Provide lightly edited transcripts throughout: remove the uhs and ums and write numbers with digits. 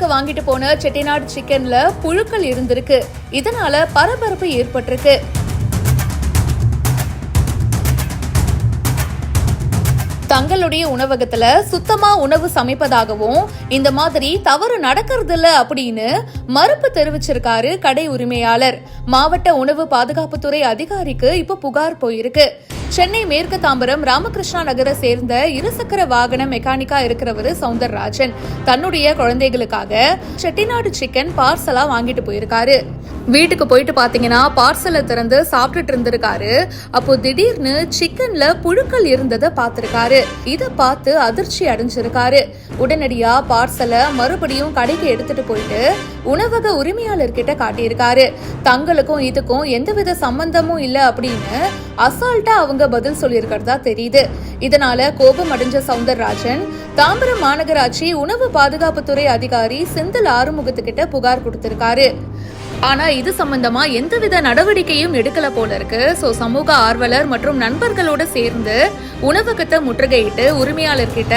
வீட்டுக்கு வாங்கிட்டு போன செட்டிநாடு சிக்கன்ல புழுக்கள் இருந்திருக்கு. இதனால பரபரப்பு ஏற்பட்டிருக்கு. தங்களுடைய உணவகத்துல சுத்தமா உணவு சமைப்பதாகவும் இந்த மாதிரி தவறு நடக்கிறது அப்படின்னு மறுப்பு தெரிவிச்சிருக்காரு கடை உரிமையாளர். மாவட்ட உணவு பாதுகாப்புத்துறை அதிகாரிக்கு இப்ப புகார் போயிருக்கு. சென்னை மேற்கு தாம்பரம் ராமகிருஷ்ணா நகரை சேர்ந்த இருசக்கர வாகன மெக்கானிக்கா இருக்கிறவரு சௌந்தரராஜன் தன்னுடைய குழந்தைகளுக்காக செட்டிநாடு சிக்கன் பார்சலா வாங்கிட்டு போயிருக்காரு. வீட்டுக்கு போயிட்டு பாத்தீங்கன்னா பார்சலை திறந்து சாப்பிட்டுட்டு இருந்திருக்காரு. அப்போ திடீர்னு சிக்கன்ல புழுக்கள் இருந்ததை பார்த்திருக்காரு. இத பார்த்து அதிர்ச்சி அடைஞ்சிருக்காரு. உடனடியா பார்சலை மறுபடியும் கடைக்கு எடுத்துட்டு போயிட்டு உணவக உரிமையாளர் கிட்ட காட்டியிருக்காரு. தங்களுக்கும் இதுக்கும் எந்தவித சம்பந்தமும் இல்ல அப்படின்னு அசால்ட்டா அவங்க பதில் சொல்லியிருக்கிறதா தெரியுது. இதனால கோபம் அடைஞ்ச சௌந்தரராஜன் தாம்பரம் மாநகராட்சி உணவு பாதுகாப்புத்துறை அதிகாரி செந்தில் ஆறுமுகத்துக்கிட்ட புகார் கொடுத்திருக்காரு. ஆனா இது சம்பந்தமா எந்தவித நடவடிக்கையும் எடுக்கல போல இருக்கு. சமூக ஆர்வலர் மற்றும் நண்பர்களோட சேர்ந்து உணவகத்தை முற்றுகையிட்டு உரிமையாளர்கிட்ட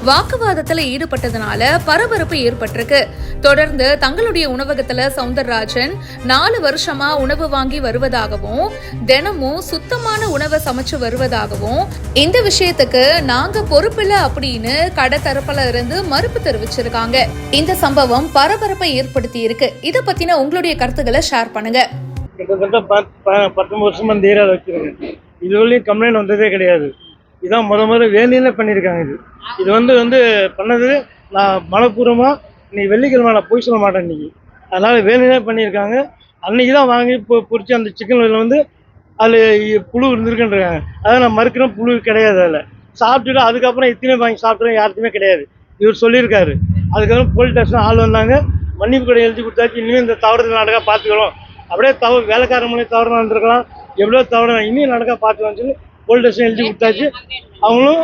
வாக்குவாதத்துல ஈடுபட்டதுனால பரபரப்பு ஏற்பட்டிருக்கு. தொடர்ந்து தங்களுடைய உணவகத்துல சௌந்தரராஜன் 4 வருஷமா உணவு வாங்கி வருவதாகவும் தினமும் சுத்தமான உணவை சமைச்சு வருவதாகவும் இந்த விஷயத்துக்கு நாங்க பொறுப்பில்ல அப்படின்னு கடை தரப்புல இருந்து மறுப்பு தெரிவிச்சிருக்காங்க. இந்த சம்பவம் பரபரப்பை ஏற்படுத்தி இருக்கு. இத பத்தின உங்களுடைய கருத்துக்களை ஷேர் பண்ணுங்க. கிட்டத்தட்ட 19 வருஷமா இந்த ஏரியாவில் வச்சிருக்கேன். இதுவரையும் கம்ப்ளைண்ட் வந்ததே கிடையாது. இதான் முதல்ல வேலையில பண்ணியிருக்காங்க. இது வந்து பண்ணது நான் மனப்பூர்வமாக இன்னைக்கு வெள்ளிக்கிழமை நான் போய் சொல்ல மாட்டேன் இன்னைக்கு. அதனால வேலையிலே பண்ணியிருக்காங்க. அன்னைக்கு தான் வாங்கி பொறிச்சு அந்த சிக்கனில் வந்து அதில் புழு இருந்திருக்குன்றாங்க. அதை நான் மறுக்கிறேன், புழு கிடையாது. அதில் சாப்பிட்டுட்டு அதுக்கப்புறம் இத்தனை வாங்கி சாப்பிட்றேன் யாருக்குமே கிடையாது. இவர் சொல்லியிருக்காரு. அதுக்கப்புறம் போலீஸ் ஸ்டேஷன் ஆள் வந்தாங்க, மன்னிப்பு கடை எழுதி கொடுத்தாச்சு. இனிமேல் இந்த தவறுதல் நடக்க பார்த்துக்கலாம். அப்படியே வேலைக்கார மூலியம் தவறு நடந்திருக்கலாம், எவ்வளோ தவறு இனியும் நடக்க பார்த்துக்கலாம்னு சொல்லி போலீஸ் ஸ்டேஷன் எழுதி கொடுத்தாச்சு. அவங்களும்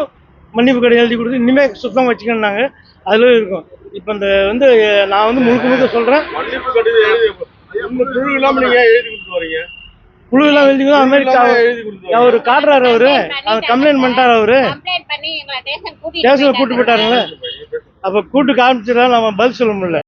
மன்னிப்பு கடை எழுதி கொடுத்து இனிமேல் சுத்தம் வச்சுக்கணுன்னாங்க. அதில் இருக்கும். இப்போ இந்த நான் முழுக்க சொல்கிறேன், மன்னிப்பு கடிதம் எழுதி புழு இல்லாமல் நீங்கள் எழுதி கொடுத்து வரீங்க. புழு எல்லாம் எழுதி அவரு காட்டுறாரு. அவரு அதை கம்ப்ளைண்ட் பண்ணிட்டாரு. அவரு ஸ்டேஷன்ல கூட்டு போட்டாருங்களே. அப்போ கூட்டு காமிச்சிடலாம், நம்ம பதில் சொல்ல முடியல.